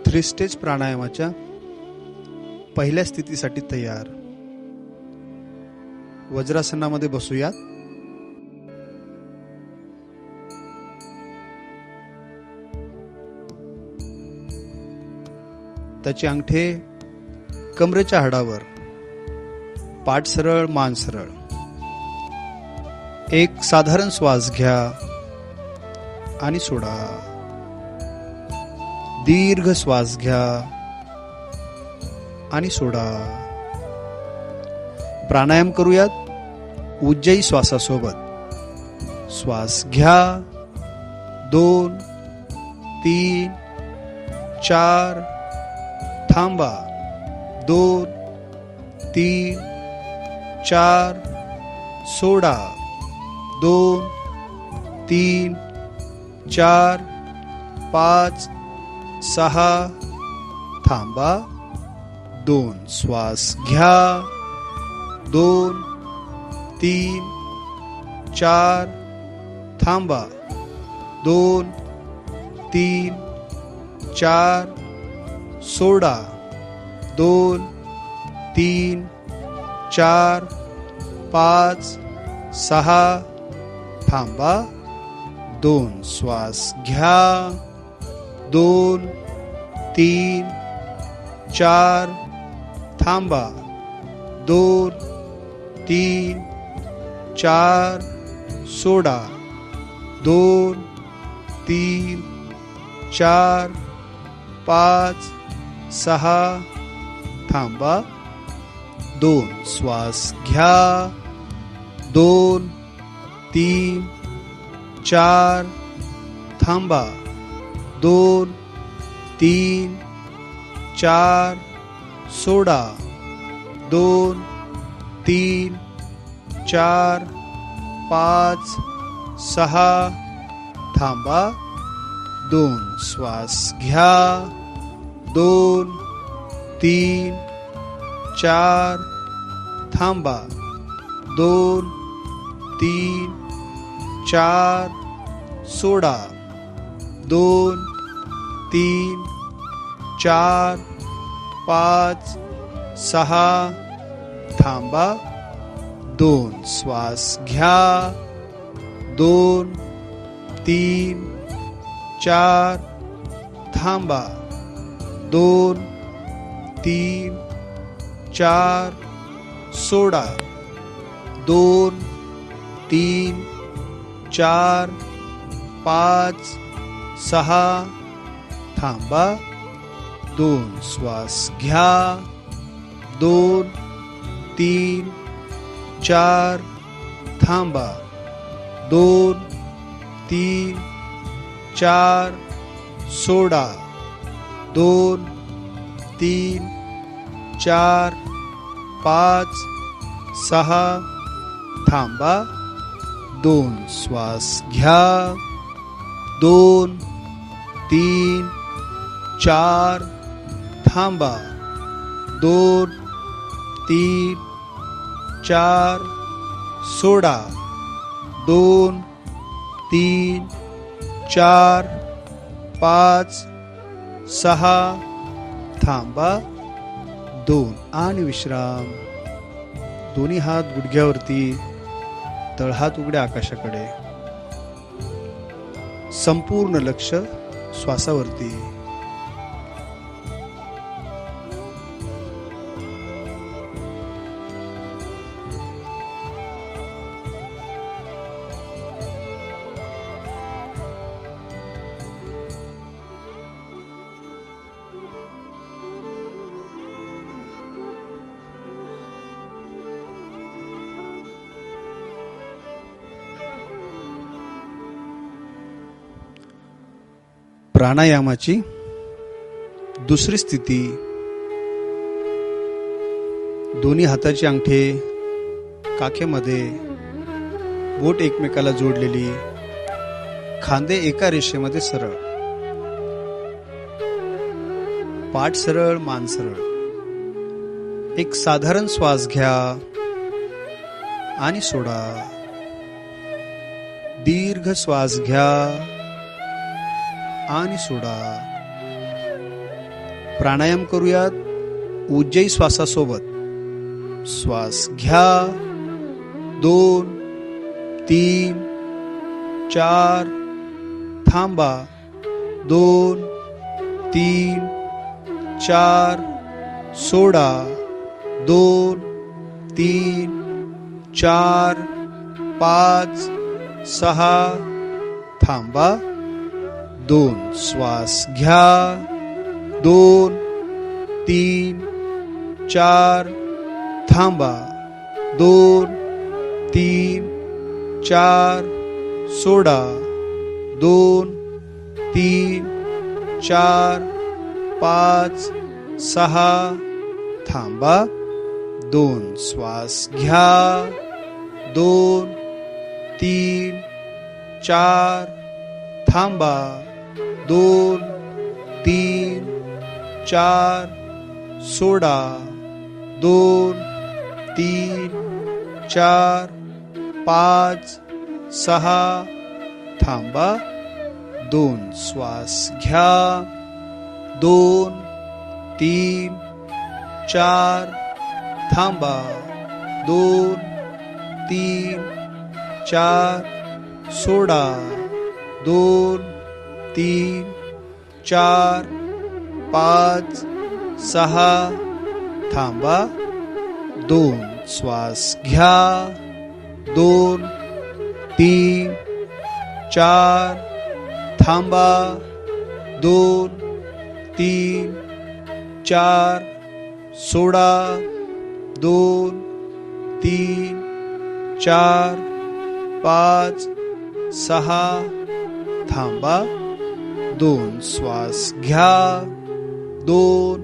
Three stage प्राणायामाच्या पहिल्या स्थितीसाठी तयार. वज्रासनामध्ये बसूयात. त्याचे अंगठे कमरेच्या हाडावर, पाठ सरळ, मान सरळ. एक साधारण श्वास घ्या आणि सोडा. दीर्घ श्वास घ्या आणि सोडा. प्राणायाम करूयात उज्जयी श्वासासोबत. श्वास घ्या, 2 3 4, थांबा, 2 3 4, सोडा, 2 3 4 5 6, थांबा, 2. श्वास घ्या, 2 3 4, थांबा, 2 3 4, सोडा, 2 3 4 5 6, थांबा, 2. श्वास घ्या, 2 3 4, थांबा, 2 3 4, सोडा, 2 3 4 5 6, थांबा, 2. श्वास घ्या, 2 3 4, थांबा, 2 3 4, सोडा, 2 3 4 5 6, थांबा, 2. श्वास घ्या, 2 3 4, थांबा, 2 3 4, सोडा, 2 3 4 5 6, थांबा, 2. श्वास घ्या, 2 3 4, थांबा, 2 3 4, सोडा, 2 3 4 5 6, थांबा, 2. श्वास घ्या, 2 3 4, थांबा, 2 3 4, सोडा, 2 3 4 5 6, थांबा, 2. श्वास घ्या, 2 3 4, थांबा, 2 3 4, सोडा, 2 3 4 5 6, थांबा, 2. आणि विश्राम. दोन्ही हात गुडघ्यावरती, तळहात उघड्या आकाशाकडे. संपूर्ण लक्ष श्वासावरती. प्राणायामाची दुसरी स्थिती. दोन्ही हाताची अंगठे काखेमध्ये, बोट एकमेकाला जोडलेली, खांदे एका रेषेमध्ये सरळ, पाठ सरळ, मान सरळ. एक साधारण श्वास घ्या आणि सोडा. दीर्घ श्वास घ्या आणि सोडा. प्राणायाम करूयात उज्जयी श्वासासोबत. श्वास घ्या. 2 3 4. थांबा. 2 3 4. सोडा. 2 3 4 5 6. थांबा. 2. श्वास घ्या. 2 3 4. थांबा. 2 3 4. सोडा. 2 3 4 5 6. थांबा. 2. श्वास घ्या. 2 3 4. थांबा. 2 3 4. सोडा. 2 3 4 5 6. थांबा. 2. श्वास घ्या. 2 3 4. थांबा. 2 3 4. सोडा. 2 3 4 5 6. थांबा. 2. श्वास घ्या. 2 3 4. थांबा. 2 3 4. सोडा. 2 3 4 5 6. थांबा. 2. श्वास घ्या. 2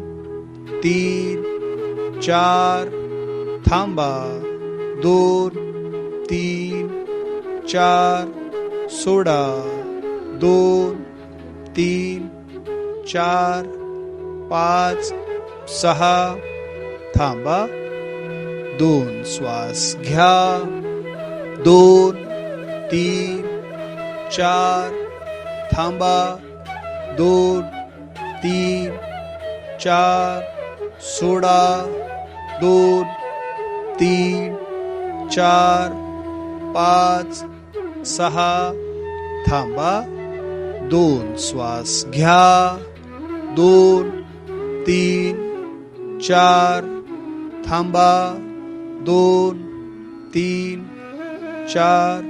3 4. थांबा. 2 3 4. सोडा. 2 3 4 5 6. थांबा. 2. श्वास घ्या. 2 3 4. थांबा. 2 3 4. सोडा. 2 3 4 5 6. थांबा. 2. श्वास घ्या. 2 3 4. थांबा. 2 3 4.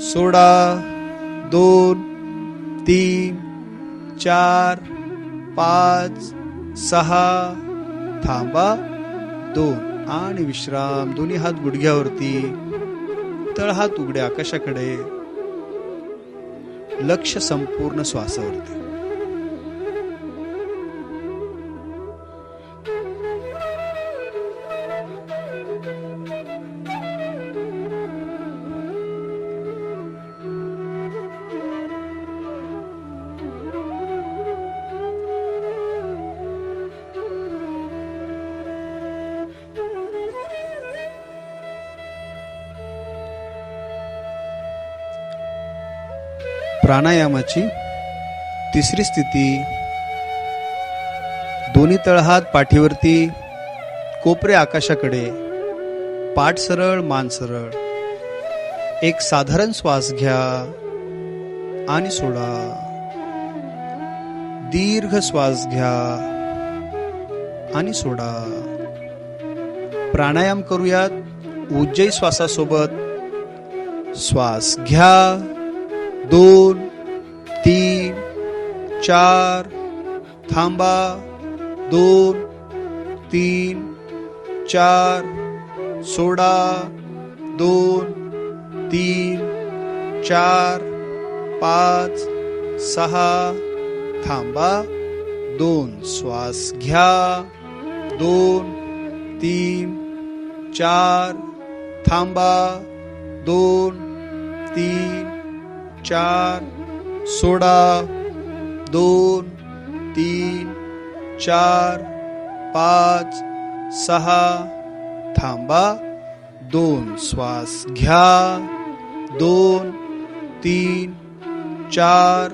सोडा. 2 3 4 5 6. थांबा. 2. आणि विश्राम. दोन्ही हात गुडघ्यावरती. तळहात उघडे आकाशाकडे. लक्ष संपूर्ण श्वासावरती. प्राणायामाची तिसरी स्थिती. दोन्ही तळहात पाठीवरती. कोपरे आकाशाकडे. पाठ सरळ, मान सरळ. एक साधारण श्वास घ्या आणि सोडा. दीर्घ श्वास घ्या आणि सोडा. प्राणायाम करूयात उज्जयी श्वासासोबत. श्वास घ्या. 2 3 4. थांबा. 2 3 4. सोडा. 2 3 4 5 6. थांबा. 2. श्वास घ्या. 2 3 4. थांबा. 2 3 4. सोडा. 2 3 4 5 6 थांबा 2 श्वास घ्या 2 3 4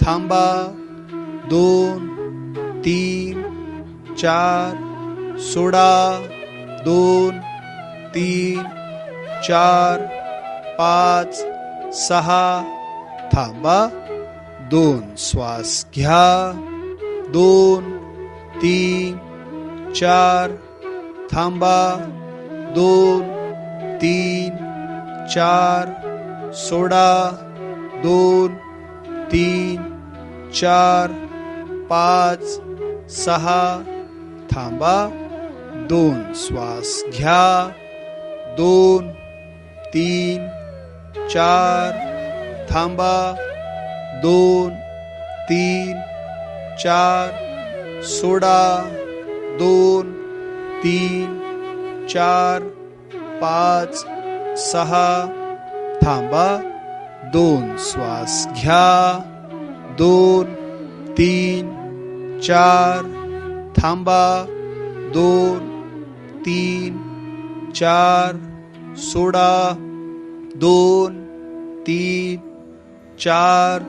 थांबा 2 3 4 सोडा 2 3 4 5 6 थांबा 2 श्वास घ्या 2 3 4 थांबा 2 3 4 सोडा 2 3 4 5 6 थांबा 2 श्वास घ्या 2 3 4 थांबा 2 3 4 सोडा 2 3 4 5 6 थांबा 2 श्वास घ्या 2 3 4 थांबा 2 3 4 सोडा 2 3 4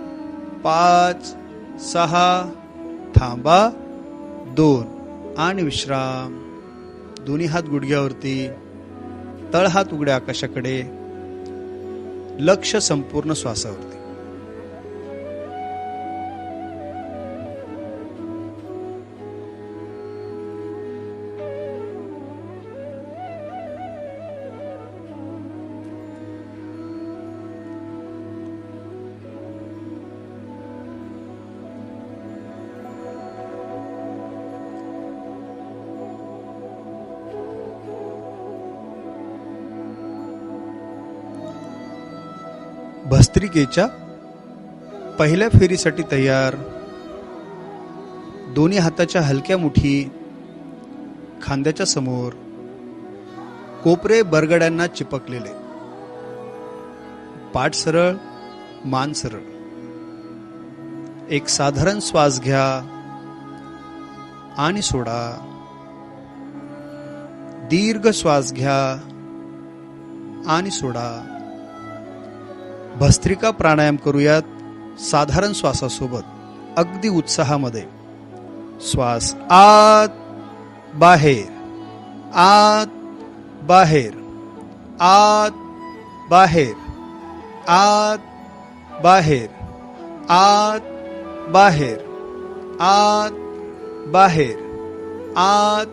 5 6 थांबा 2 आणि विश्राम. दोन्ही हात गुडघ्यावरती, तळहात उघड्या आकाशाकडे, लक्ष संपूर्ण श्वासावरती. भस्त्रिकेच्या पहिल्या फेरीसाठी तयार. दोन्ही हाताच्या हलक्या मुठी खांद्याच्या समोर, कोपरे बरगड्यांना चिपकलेले. पाठ सरळ, मान सरळ. एक साधारण श्वास घ्या आणि सोडा. दीर्घ श्वास घ्या आणि सोडा. भस्त्रिका प्राणायाम करूयात साधारण श्वासासोबत, अगदी उत्साहामध्ये. श्वास आत बाहेर, आत बाहेर, आत बाहेर, आत बाहेर, आत बाहेर, आत बाहेर, आत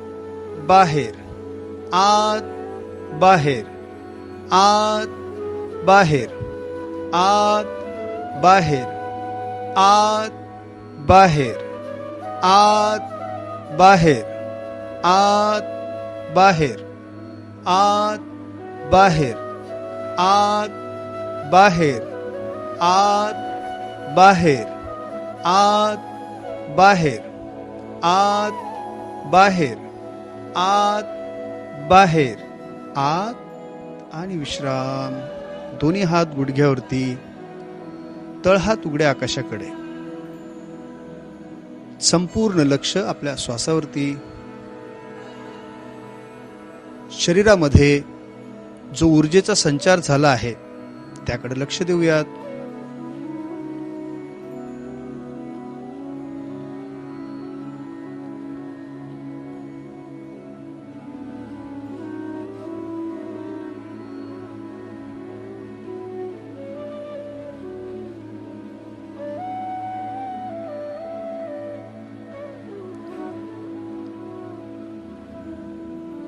बाहेर, आत बाहेर, आत बाहेर, आत बाहेर, आत बाहेर, आत बाहेर, आत बाहेर, आत बाहेर, आत बाहेर, आत बाहेर, आत बाहेर, आत बाहेर, आत बाहेर, आत आणि विश्राम. दोन्ही हात गुडघ्यावरती, तळहात उघड्या आकाशाकडे. संपूर्ण लक्ष आपल्या श्वासावरती. शरीरामध्ये जो ऊर्जेचा संचार झाला आहे त्याकडे लक्ष देऊयात.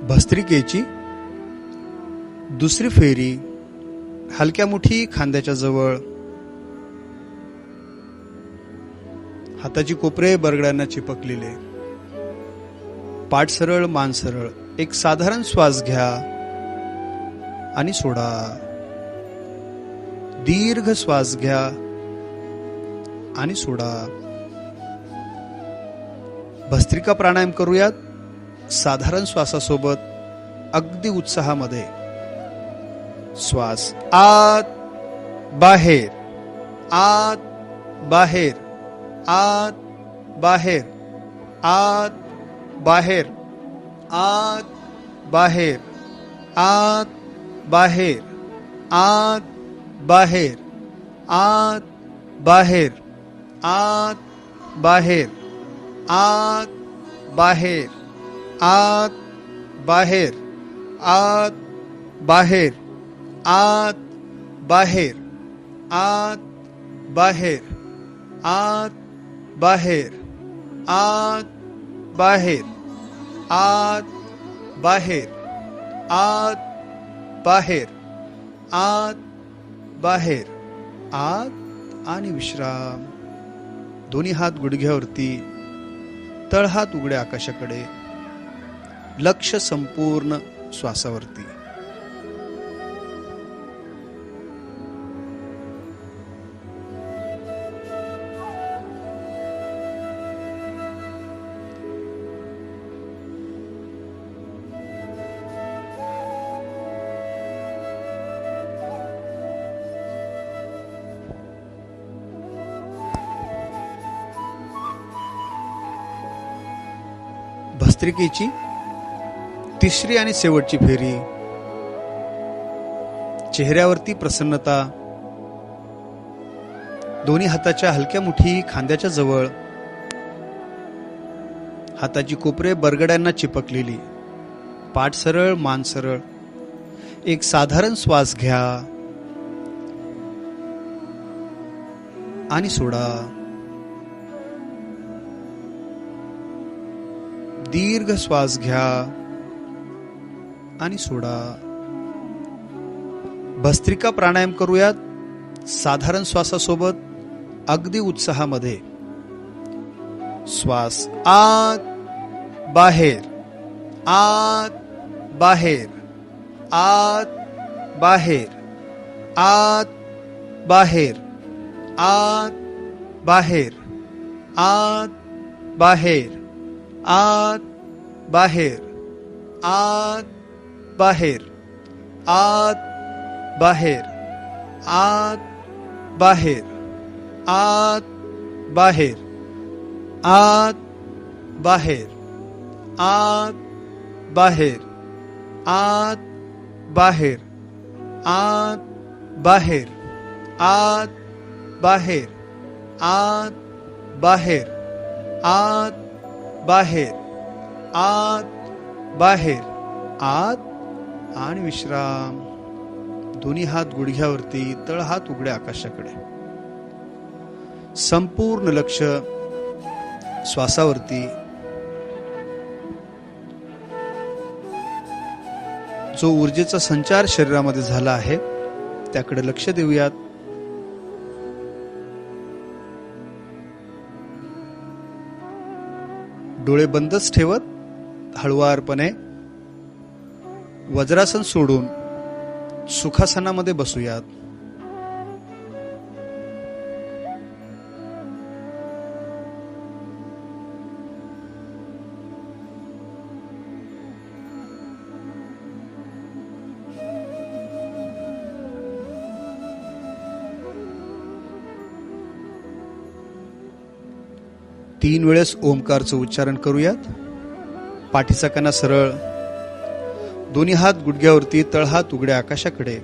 भस्त्रिकेची दुसरी फेरी. हलक्या मुठी खांद्याच्या जवळ, हाताची कोपरे बरगड्यांना चिपकलेले. पाठ सरळ, मान सरळ. एक साधारण श्वास घ्या आणि सोडा. दीर्घ श्वास घ्या आणि सोडा. भस्त्रिका प्राणायाम करूयात साधारण श्वासासोबत, अगदी उत्साहामध्ये. श्वास आत बाहेर, आत बाहेर, आत बाहेर, आत बाहेर, आत बाहेर, आत बाहेर, आत बाहेर, आत बाहेर, आत बाहेर, आत बाहेर, आत बाहेर, आत बाहेर, आत बाहेर, आत बाहेर, आत बाहेर, आत बाहेर, आत बाहेर, आत बाहेर, आत बाहेर, आत आणि विश्राम. दोन्ही हात गुडघ्यावरती, तळहात उघड्या आकाशाकडे, लक्ष संपूर्ण श्वासावरती. भस्त्रिकेची तिसरी आणि शेवटची फेरी. चेहऱ्यावरती प्रसन्नता. दोन्ही हाताच्या हलक्या मुठी खांद्याच्या जवळ, हाताची कोपरे बरगड्यांना चिपकलेली. पाठ सरळ, मान सरळ. एक साधारण श्वास घ्या आणि सोडा. दीर्घ श्वास घ्या आणि सोडा. भस्त्रिका प्राणायाम करूयात. साधारण श्वासासोबत अगदी उत्साहामध्ये. श्वास आत बाहेर, आत बाहेर, आत बाहेर, आत बाहेर, आत बाहेर, आत बाहेर, आत बाहेर, आत बाहेर, आत बाहेर, आत बाहेर, आत बाहेर, आत बाहेर, आत बाहेर, आत बाहेर, आत बाहेर, आत बाहेर, आत बाहेर, आत बाहेर, आत बाहेर, आत आणि विश्राम. दोन्ही हात गुडघ्यावरती, तळहात उघड्या आकाशाकडे. संपूर्ण लक्ष श्वासावरती. जो ऊर्जेचा संचार शरीरामध्ये झाला आहे त्याकडे लक्ष देऊयात. डोळे बंदच ठेवत हळुवारपणे वज्रासन सोडून सुखासनामध्ये बसूयात. तीन वेळेस ओमकारचं उच्चारण करूयात. पाठीचा कणा सरळ. दोन्ही हात गुडघ्यावरती, तळहात उघड्या आकाशाकडे.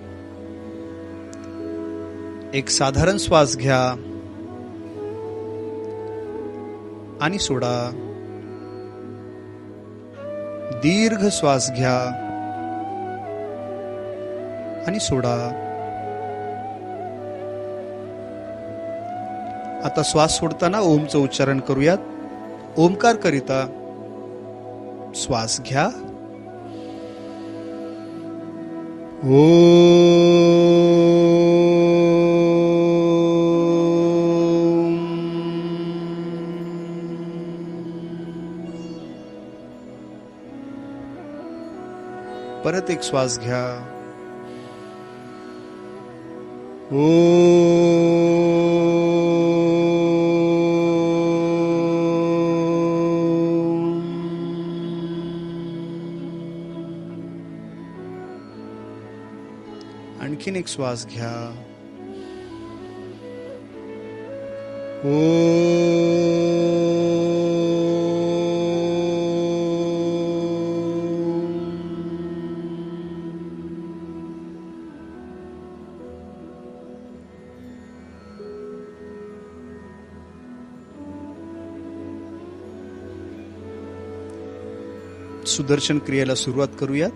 एक साधारण श्वास घ्या आणि सोडा. दीर्घ श्वास घ्या आणि सोडा. आता श्वास सोडताना ओमचं उच्चारण करूयात. ओमकार करिता श्वास घ्या. परत एक श्वास घ्या. आणखीन एक श्वास घ्या. सुदर्शन क्रियेला सुरुवात करूयात.